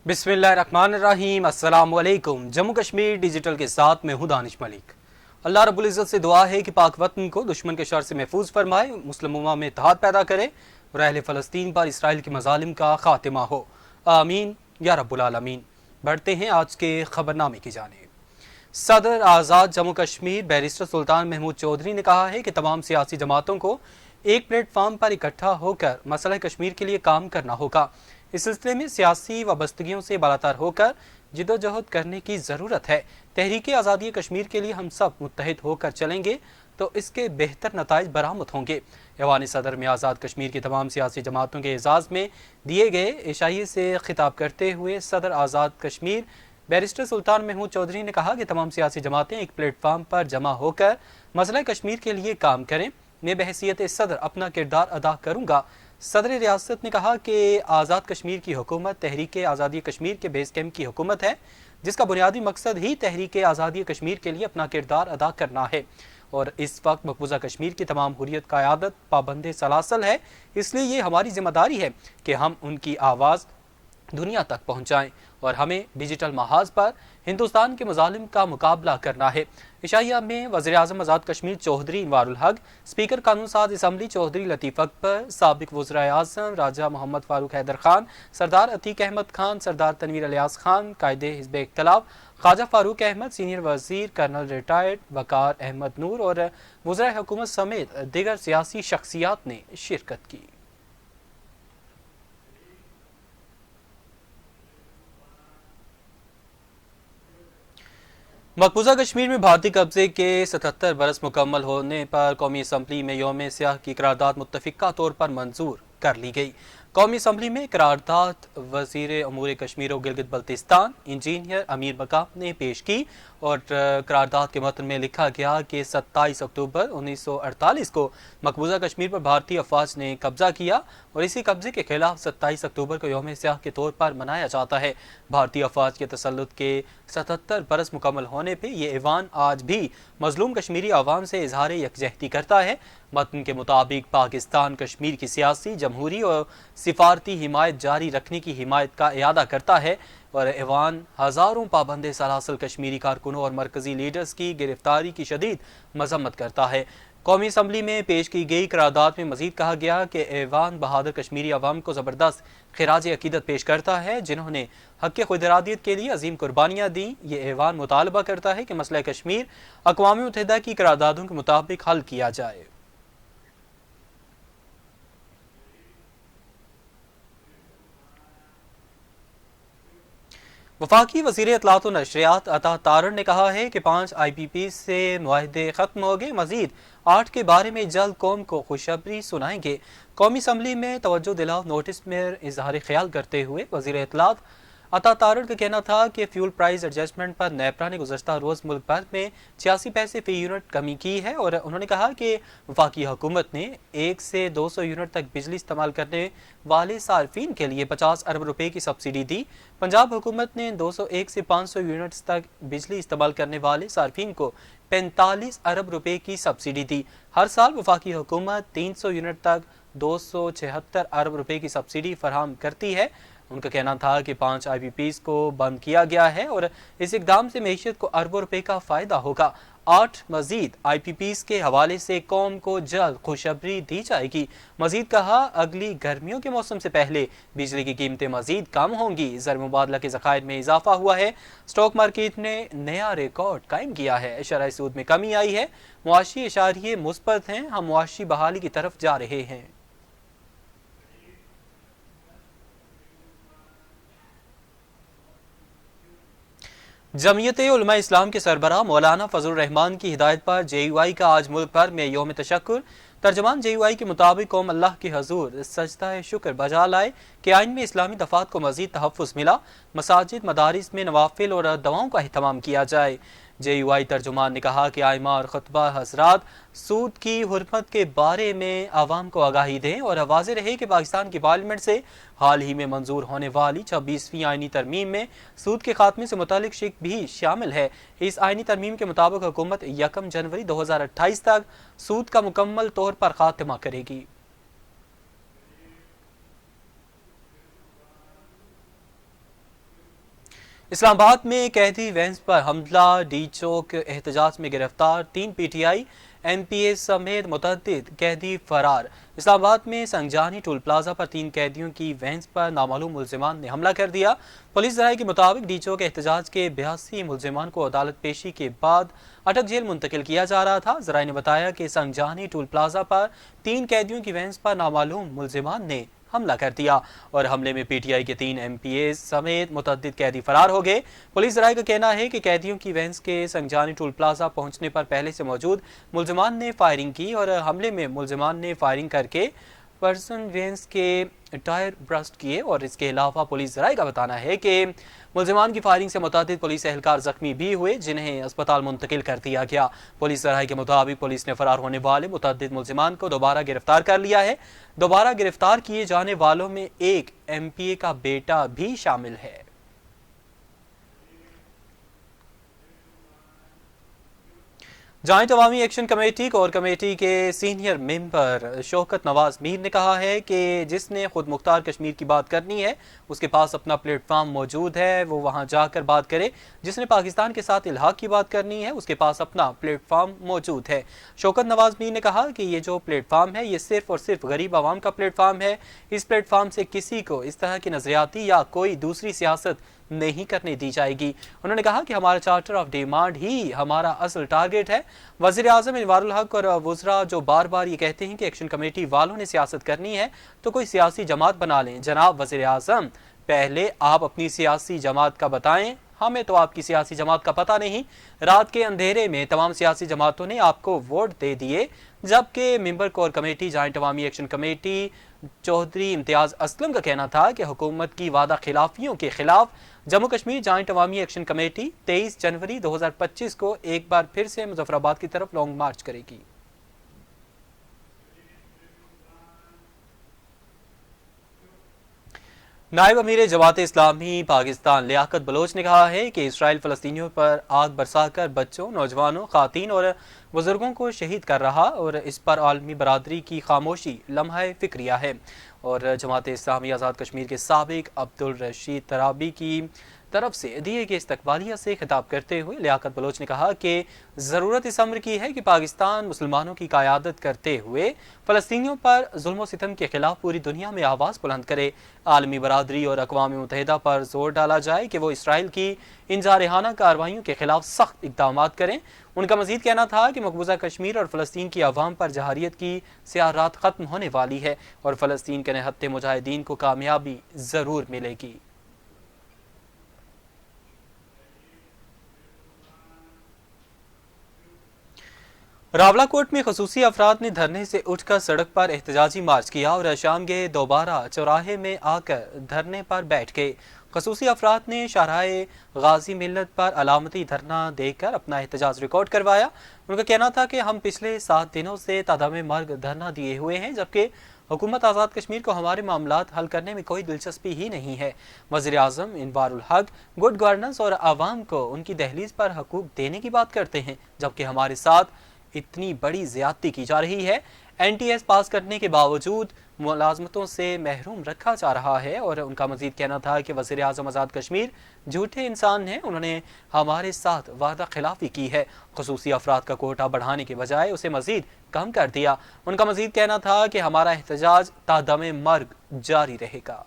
बिस्मिल्लाहिर्रहमानिर्रहीम। अस्सलाम वालेकुम। जम्मू कश्मीर डिजिटल के साथ मैं हूं दानिश मलिक। अल्लाह रब्बुल इज़्ज़त से दुआ है कि पाक वतन को दुश्मन के शर से महफूज फरमाए, मुस्लिम उम्मा में इत्तेहाद पैदा करे और अहले फ़लस्तीन पर इसराइल के मज़ालिम का खात्मा हो। आमीन या रब्बुल आलमीन। बढ़ते हैं आज के खबरनामे की जानिब। सदर आज़ाद जम्मू कश्मीर बैरिस्टर सुल्तान महमूद चौधरी ने कहा है कि तमाम सियासी जमातों को एक प्लेटफार्म पर इकट्ठा होकर मसला कश्मीर के लिए काम करना होगा। इस सिलसिले में सियासी वाबस्तगियों से बालातर होकर जिदोजहद करने की ज़रूरत है। तहरीक आज़ादी कश्मीर के लिए हम सब मुत्तहिद होकर चलेंगे तो इसके बेहतर नताइज बरामद होंगे। ऐवान सदर में आज़ाद कश्मीर की तमाम सियासी जमातों के एजाज़ में दिए गए इशाइये से खिताब करते हुए सदर आज़ाद कश्मीर बैरिस्टर सुल्तान महमूद चौधरी ने कहा कि तमाम सियासी जमातें एक प्लेटफार्म पर जमा होकर मसला कश्मीर के लिए काम करें। मैं बहैसियत सदर अपना किरदार अदा करूँगा। सदर रियासत ने कहा कि आज़ाद कश्मीर की हुकूमत तहरीक आज़ादी कश्मीर के बेस कैंप की हुकूमत है, जिसका बुनियादी मकसद ही तहरीक आज़ादी कश्मीर के लिए अपना किरदार अदा करना है और इस वक्त मकबूजा कश्मीर की तमाम हुर्रियत का क़यादत पाबंद सलासल है। इसलिए ये हमारी जिम्मेदारी है कि हम उनकी आवाज़ दुनिया तक पहुँचाएँ और हमें डिजिटल महाज पर हिंदुस्तान के मज़ालिम का मुकाबला करना है। इशाइया में वज़ीर-ए-आज़म आज़ाद कश्मीर चौधरी इनवारुल हक, स्पीकर कानून साज असम्बली चौधरी लतीफ़ अकबर, साबिक वज़ीर-ए-आज़म राजा मोहम्मद फ़ारूक हैदर खान, सरदार अतीक अहमद खान, सरदार तनवीर इलियास खान, कायदे हिज़्ब इख्तिलाफ ख्वाजा फ़ारूक अहमद, सीनियर वज़ीर कर्नल रिटायर्ड वक़ार अहमद नूर और वज़ीर हुकूमत समेत दीगर सियासी शख्सियात ने शिरकत की। मकबूजा कश्मीर में भारतीय कब्जे के 77 बरस मुकम्मल होने पर कौमी असम्बली में यौम स्याह की करारदाद मुत्तफ़िका तौर पर मंजूर कर ली गई। कौमी असम्बली में करारदाद वज़ीर अमूर कश्मीर और गिलगित बल्तिस्तान इंजीनियर अमीर मकाम ने पेश की और करारदाद के मतन में लिखा गया कि 27 अक्टूबर 1948 को मकबूजा कश्मीर पर भारतीय अफवाज ने कब्जा किया और इसी कब्जे के खिलाफ 27 अक्टूबर को यौम स्याह के तौर पर मनाया जाता है। भारतीय अफवाज के तसल्लुत के 77 बरस मुकम्मल होने पर यह ऐवान आज भी मजलूम कश्मीरी आवाम से इजहार यकजहती करता है। मतन के मुताबिक पाकिस्तान कश्मीर की सियासी, जमहूरी और सिफारती हिमायत जारी रखने की हिमायत का इरादा करता है और ऐवान हज़ारों पाबंद सलासल कश्मीरी कारकुनों और मरकजी लीडर्स की गिरफ्तारी की शदीद मजम्मत करता है। कौमी असम्बली में पेश की गई करारदाद में मजीद कहा गया कि ऐवान बहादुर कश्मीरी अवाम को ज़बरदस्त खिराज अकीदत पेश करता है, जिन्होंने हक़ खुद इरादियत के लिए अजीम कुर्बानियाँ दी। ये ऐवान मुतालबा करता है कि मसला कश्मीर अक़वाम मुत्तहिदा की करारदादों के मुताबिक हल किया जाए। वफाकी वज़ीर इत्तलात और नशरियात अता तारड़ ने कहा है कि 5 IPP से मुआहदे ख़त्म हो गए, मजीद 8 के बारे में जल्द कौम को खुशखबरी सुनाएंगे। कौमी असम्बली में तवज्जो दिलाओ नोटिस में इजहार ख्याल करते हुए वज़ीर इत्तलात अता तारड़ का कहना था कि फ्यूल प्राइस एडजस्टमेंट पर नेपरा ने गुज़श्ता रोज़ मुल्क भर में 86 पैसे फी यूनिट कमी की है और उन्होंने कहा कि वफाकी हुकूमत ने 1 से 200 यूनिट तक बिजली इस्तेमाल करने वाले सार्फिन के लिए 50 अरब रुपए की सब्सिडी दी। पंजाब हुकूमत ने 201 से 500 यूनिट्स तक बिजली इस्तेमाल करने वाले सार्फिन को 45 अरब रुपए की सब्सिडी दी। हर साल वफाकी हुकूमत 300 यूनिट तक 276 अरब रुपए की सब्सिडी फराहम करती है। उनका कहना था कि 5 IPPs को बंद किया गया है और इस इकदाम से मैशियत को अरबों रुपए का फ़ायदा होगा। 8 मजीद IPPs के हवाले से कौम को जल्द खुशखबरी दी जाएगी। मजीद कहा, अगली गर्मियों के मौसम से पहले बिजली की कीमतें मजीद कम होंगी। ज़र मुबादला के ज़खायर में इजाफा हुआ है। स्टॉक मार्केट ने नया रिकॉर्ड कायम किया है। शरह सूद में कमी आई है। मुआशी इशारिये मुस्बत हैं। हम मुआशी बहाली की तरफ जा रहे हैं। जमीयत उलमा इस्लाम के सरबराह मौलाना फजल रहमान की हिदायत पर JUI का आज मुल्क भर में यौम तशक्कुर। तर्जमान JUI के मुताबिक कौम अल्लाह के हजूर सजदा शुक्र बजा लाए कि आइन में इस्लामी दफात को मजीद तहफ़्फ़ुज़ मिला। मसाजिद, मदारिस में नवाफिल और दवाओं का अहतमाम किया जाए। JUI तर्जुमान ने कहा कि आइमा और खुतबा हजरात सूद की हुर्मत के बारे में आवाम को आगाही दें और वाज़ेह रहे कि पाकिस्तान की पार्लियामेंट से हाल ही में मंजूर होने वाली 26वीं आइनी तरमीम में सूद के खात्मे से मुतालिक शिक भी शामिल है। इस आइनी तरमीम के मुताबिक हुकूमत 1 जनवरी 2028 तक सूद का मुकम्मल तौर पर खात्मा करेगी। اسلام آباد میں قیدی وینس پر حملہ، ڈی چوک احتجاج میں گرفتار 3 P T I M P اے سمیت متعدد قیدی فرار۔ اسلام آباد میں سنجانی ٹول پلازا پر 3 قیدیوں کی وینس پر نامعلوم ملزمان نے حملہ کر دیا۔ پولیس ذرائع کے مطابق ڈی چوک احتجاج کے 82 ملزمان کو عدالت پیشی کے بعد اٹک جیل منتقل کیا جا رہا تھا۔ ذرائع نے بتایا کہ سنجانی ٹول پلازا پر 3 قیدیوں کی وینس پر نامعلوم ملزمان نے حملہ کر دیا اور حملے میں پی ٹی آئی کے 3 ایم پی اے سمیت متعدد قیدی فرار ہو گئے۔ پولیس ذرائع کا کہنا ہے کہ قیدیوں کی وینس کے سنجانی ٹول پلازا پہنچنے پر پہلے سے موجود ملزمان نے فائرنگ کی اور حملے میں ملزمان نے فائرنگ کر کے پرسن وینس کے ٹائر برسٹ کیے اور اس کے علاوہ پولیس ذرائع کا بتانا ہے کہ ملزمان کی فائرنگ سے متعدد پولیس اہلکار زخمی بھی ہوئے جنہیں اسپتال منتقل کر دیا گیا۔ پولیس ذرائع کے مطابق پولیس نے فرار ہونے والے متعدد ملزمان کو دوبارہ گرفتار کر لیا ہے۔ دوبارہ گرفتار کیے جانے والوں میں ایک ایم پی اے کا بیٹا بھی شامل ہے۔ جوائنٹ عوامی ایکشن کمیٹی کور کمیٹی کے سینئر ممبر شوکت نواز میر نے کہا ہے کہ جس نے خود مختار کشمیر کی بات کرنی ہے اس کے پاس اپنا پلیٹ فارم موجود ہے، وہ وہاں جا کر بات کرے۔ جس نے پاکستان کے ساتھ الحاق کی بات کرنی ہے اس کے پاس اپنا پلیٹ فارم موجود ہے۔ شوکت نواز میر نے کہا کہ یہ جو پلیٹ فارم ہے یہ صرف اور صرف غریب عوام کا پلیٹ فارم ہے۔ اس پلیٹ فارم سے کسی کو اس طرح کی نظریاتی یا کوئی دوسری سیاست نہیں کرنے دی جائے گی۔ انہوں نے کہا کہ ہمارا چارٹر آف ڈیمانڈ ہی ہمارا اصل ٹارگٹ ہے۔ وزیر اعظم انوار الحق اور وزراء جو بار بار یہ کہتے ہیں کہ ایکشن کمیٹی والوں نے سیاست کرنی ہے تو کوئی سیاسی جماعت بنا لیں۔ جناب وزیر اعظم، پہلے آپ اپنی سیاسی جماعت کا بتائیں، ہمیں تو آپ کی سیاسی جماعت کا پتہ نہیں۔ رات کے اندھیرے میں تمام سیاسی جماعتوں نے آپ کو ووٹ دے دیے، جبکہ ممبر کور کمیٹی جوائنٹ عوامی ایکشن کمیٹی چودھری امتیاز اسلم کا کہنا تھا کہ حکومت کی وعدہ خلافیوں کے خلاف جموں کشمیر جوائنٹ عوامی ایکشن کمیٹی 23 جنوری 2025 کو ایک بار پھر سے مظفر آباد کی طرف لانگ مارچ کرے گی۔ نائب امیر جماعت اسلامی پاکستان لیاقت بلوچ نے کہا ہے کہ اسرائیل فلسطینیوں پر آگ برسا کر بچوں، نوجوانوں، خواتین اور بزرگوں کو شہید کر رہا اور اس پر عالمی برادری کی خاموشی لمحہ فکریہ ہے۔ اور جماعت اسلامی آزاد کشمیر کے سابق عبدالرشید ترابی کی طرف سے دیے گئے استقبالیہ سے خطاب کرتے ہوئے لیاقت بلوچ نے کہا کہ ضرورت اس امر کی ہے کہ پاکستان مسلمانوں کی قیادت کرتے ہوئے فلسطینیوں پر ظلم و ستم کے خلاف پوری دنیا میں آواز بلند کرے۔ عالمی برادری اور اقوام متحدہ پر زور ڈالا جائے کہ وہ اسرائیل کی ان جارحانہ کارروائیوں کے خلاف سخت اقدامات کریں۔ ان کا مزید کہنا تھا کہ مقبوضہ کشمیر اور فلسطین کی عوام پر جہریت کی سیاہ رات ختم ہونے والی ہے اور فلسطین کے نہتے مجاہدین کو کامیابی ضرور ملے گی۔ راولاکوٹ میں خصوصی افراد نے دھرنے سے اٹھ کر سڑک پر احتجاجی مارچ کیا اور شام کے دوبارہ چوراہے میں آ کر دھرنے پر بیٹھ گئے۔ خصوصی افراد نے شاہراہ غازی ملت پر علامتی دھرنا دے کر اپنا احتجاج ریکارڈ کروایا۔ ان کا کہنا تھا کہ ہم پچھلے 7 دنوں سے تعدام مرگ دھرنا دیے ہوئے ہیں، جبکہ حکومت آزاد کشمیر کو ہمارے معاملات حل کرنے میں کوئی دلچسپی ہی نہیں ہے۔ وزیر اعظم انوار الحق گڈ گورننس اور عوام کو ان کی دہلیز پر حقوق دینے کی بات کرتے ہیں، جبکہ ہمارے ساتھ اتنی بڑی زیادتی کی جا رہی ہے۔ این ٹی ایس پاس کرنے کے باوجود ملازمتوں سے محروم رکھا جا رہا ہے۔ اور ان کا مزید کہنا تھا کہ وزیر اعظم آزاد کشمیر جھوٹے انسان ہیں، انہوں نے ہمارے ساتھ وعدہ خلافی کی ہے، خصوصی افراد کا کوٹا بڑھانے کے بجائے اسے مزید کم کر دیا۔ ان کا مزید کہنا تھا کہ ہمارا احتجاج تا دم مرگ جاری رہے گا۔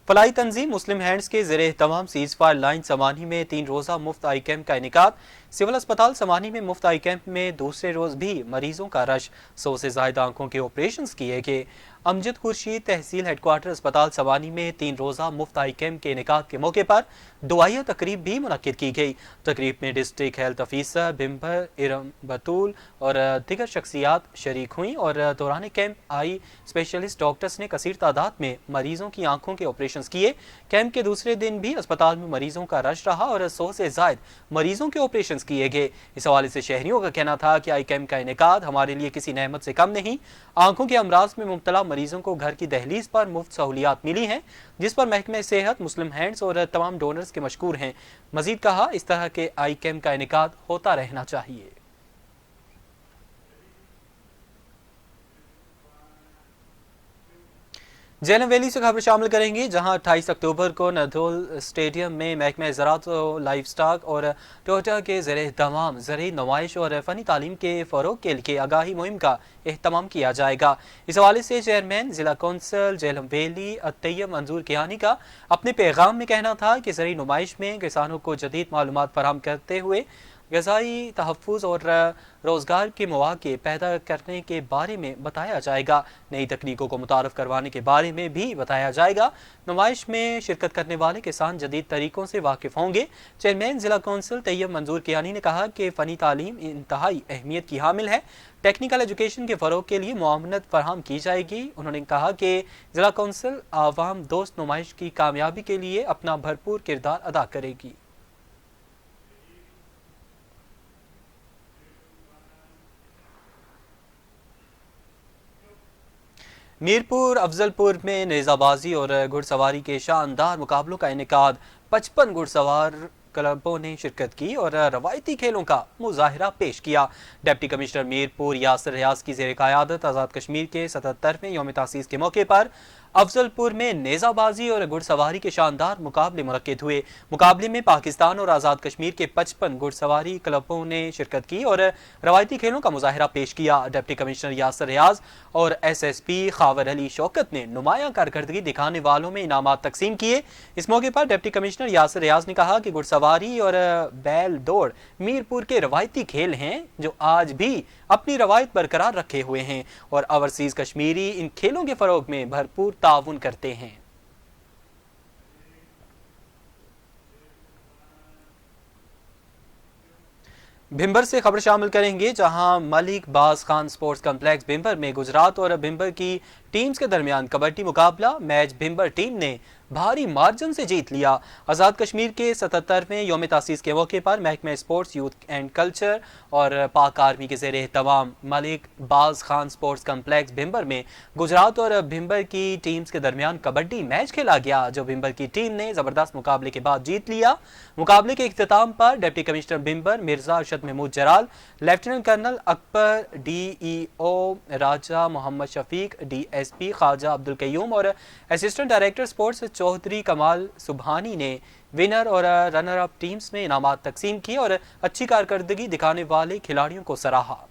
فلاحی تنظیم مسلم ہینڈز کے زیر اہتمام سیز فائر لائن سمانی میں 3 روزہ مفت آئی کیمپ کا انعقاد۔ سول اسپتال سمانی میں مفت آئی کیمپ میں دوسرے روز بھی مریضوں کا رش، 100 سے زائد آنکھوں کے آپریشنز کیے گئے۔ امجد خورشید تحصیل ہیڈ کوارٹر اسپتال سمانی میں 3 روزہ مفت آئی کیمپ کے انعقاد کے موقع پر دعائیہ تقریب بھی منعقد کی گئی۔ تقریب میں ڈسٹرکٹ ہیلتھ افیسر بمبر ارم بطول اور دیگر شخصیات شریک ہوئیں اور دوران کیمپ آئی اسپیشلسٹ ڈاکٹرز نے کثیر تعداد میں مریضوں کی آنکھوں کے آپریشنز کیے۔ کیمپ کے دوسرے دن بھی اسپتال میں مریضوں کا رش رہا اور 100 سے زائد مریضوں کے آپریشنز کیے گئے۔ اس حوالے سے شہریوں کا کہنا تھا کہ آئی کیمپ کا انعقاد ہمارے لیے کسی نعمت سے کم نہیں۔ آنکھوں کے امراض میں مبتلا مریضوں کو گھر کی دہلیز پر مفت سہولیات ملی ہیں، جس پر محکمہ صحت، مسلم ہینڈز اور تمام ڈونرز کے مشکور ہیں۔ مزید کہا اس طرح کے آئی کیمپ کا انعقاد ہوتا رہنا چاہیے۔ जैनब वैली से खबर शामिल करेंगे, जहां 28 अक्टूबर को नदौल स्टेडियम में महकमा ज़राअत लाइफ स्टॉक और टोयोटा के ज़रिए तमाम ज़रई नुमाइश और फ़नी तालीम के फ़रोग़ के लिए आगाही मुहिम का एहतमाम किया जाएगा। इस हवाले से चेयरमैन ज़िला कौंसल जैनब वैली तैयब मंजूर कियानी का अपने पैगाम में कहना था कि ज़रई नुमाइश में किसानों को जदीद मालूमात फराहम करते हुए ग़ज़ाई तहफ़्फ़ुज़ और रोज़गार के मौक़े पैदा करने के बारे में बताया जाएगा। नई तकनीकों को मुतारफ़ करवाने के बारे में भी बताया जाएगा। नुमाइश में शिरकत करने वाले किसान जदीद तरीक़ों से वाकिफ़ होंगे। चेयरमैन ज़िला कौंसिल तैयब मंजूर कियानी ने कहा कि फ़नी तालीम इंतहाई अहमियत की हामिल है। टेक्निकल एजुकेशन के फ़रोग़ के लिए मुआवनत फराहम की जाएगी। उन्होंने कहा कि ज़िला कौंसिल आवाम दोस्त नुमाइश की कामयाबी के लिए अपना भरपूर किरदार अदा करेगी। मीरपुर अफजलपुर में नेज़ाबाजी और घुड़सवारी के शानदार मुकाबलों का इनेकाद 55 घुड़सवार क्लबों ने शिरकत की और रवायती खेलों का मुजाहिरा पेश किया। डिप्टी कमिश्नर मीरपुर यासर रियाज की ज़ेर क़यादत आज़ाद कश्मीर के 77वें यौम तासीस के मौके पर अफजलपुर में नेज़ाबाजी और घुड़सवारी के शानदार मुकाबले मुनक्किद हुए। मुकाबले में पाकिस्तान और आज़ाद कश्मीर के 55 घुड़सवारी क्लबों ने शिरकत की और रवायती खेलों का मुजाहिरा पेश किया। डिप्टी कमिश्नर यासर रियाज और SSP खावर अली शौकत ने नुमायां कारकर्दगी दिखाने वालों में इनामात तकसीम किए। इस मौके पर डिप्टी कमिश्नर यासर रियाज ने कहा कि घुड़सवारी और बैल दौड़ मीरपुर के रवायती खेल हैं जो आज भी अपनी रवायत बरकरार रखे हुए हैं और ओवरसीज कश्मीरी इन खेलों के फरोग में भरपूर ताउन करते हैं। भिंबर से खबर शामिल करेंगे, जहां मलिक बाज खान स्पोर्ट्स कॉम्प्लेक्स भिंबर में गुजरात और भिंबर की टीम्स के दरमियान कबड्डी मुकाबला मैच भिंबर टीम ने भारी मार्जिन से जीत लिया। आज़ाद कश्मीर के 77वें यौम तासीस के मौके पर महकमा स्पोर्ट्स यूथ एंड कल्चर और पाक आर्मी के ज़ेरे तमाम मलिक बाज खान स्पोर्ट्स कम्प्लेक्स भिंबर में गुजरात और भिंबर की टीम्स के दरमियान कबड्डी मैच खेला गया, जो भिंबर की टीम ने ज़बरदस्त मुकाबले के बाद जीत लिया। मुकाबले के इख्तिताम पर डिप्टी कमिश्नर भिंबर मिर्जा अरशद महमूद जलाल, लेफ्टिनेंट कर्नल अकबर, DEO राजा मोहम्मद शफीक, DSP ख्वाजा अब्दुल कयूम और असिस्टेंट डायरेक्टर स्पोर्ट्स चौधरी कमाल सुबहानी ने विनर और रनर अप टीम्स में इनामात तकसीम किए और अच्छी कारकर्दगी दिखाने वाले खिलाड़ियों को सराहा।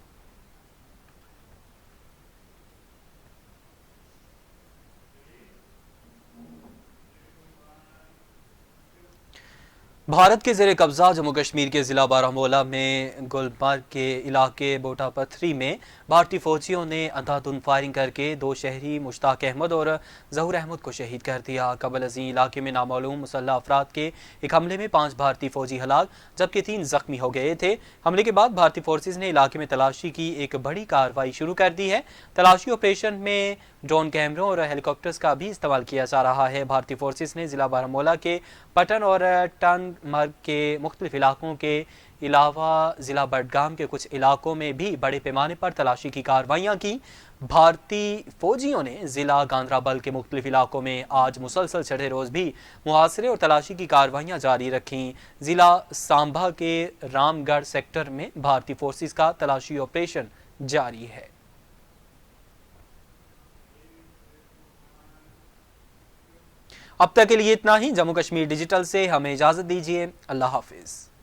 भारत के ज़ेरे कब्ज़ा जम्मू कश्मीर के ज़िला बारामूला में गुलमर्ग के इलाके बोटा पथरी में भारतीय फ़ौजियों ने अंधाधुंध फायरिंग करके 2 शहरी मुश्ताक अहमद और ज़हूर अहमद को शहीद कर दिया। कबल अज़ीं इलाके में नामालूम मुसल्लह अफराद के एक हमले में 5 भारतीय फ़ौजी हलाक जबकि 3 ज़ख्मी हो गए थे। हमले के बाद भारतीय फोर्सेज ने इलाके में तलाशी की एक बड़ी कार्रवाई शुरू कर दी है। तलाशी ऑपरेशन में ड्रोन कैमरों और हेलीकॉप्टर्स का भी इस्तेमाल किया जा रहा है। भारतीय फोर्सेज ने ज़िला बारामूला के पटन और टन मर्ग के मुख्तलिफ इलाकों के अलावा ज़िला बडगाम के कुछ इलाकों में भी बड़े पैमाने पर तलाशी की कार्रवाइयाँ की। भारतीय फौजियों ने ज़िला गांधराबल के मुख्तलिफ इलाकों में आज मुसलसल चढ़े रोज़ भी मुहासरे और तलाशी की कार्रवाइयाँ जारी रखीं। ज़िला सांबा के रामगढ़ सेक्टर में भारतीय फोर्सेस का तलाशी ऑपरेशन जारी है। अब तक के लिए इतना ही। जम्मू कश्मीर डिजिटल से हमें इजाज़त दीजिए। अल्लाह हाफिज़।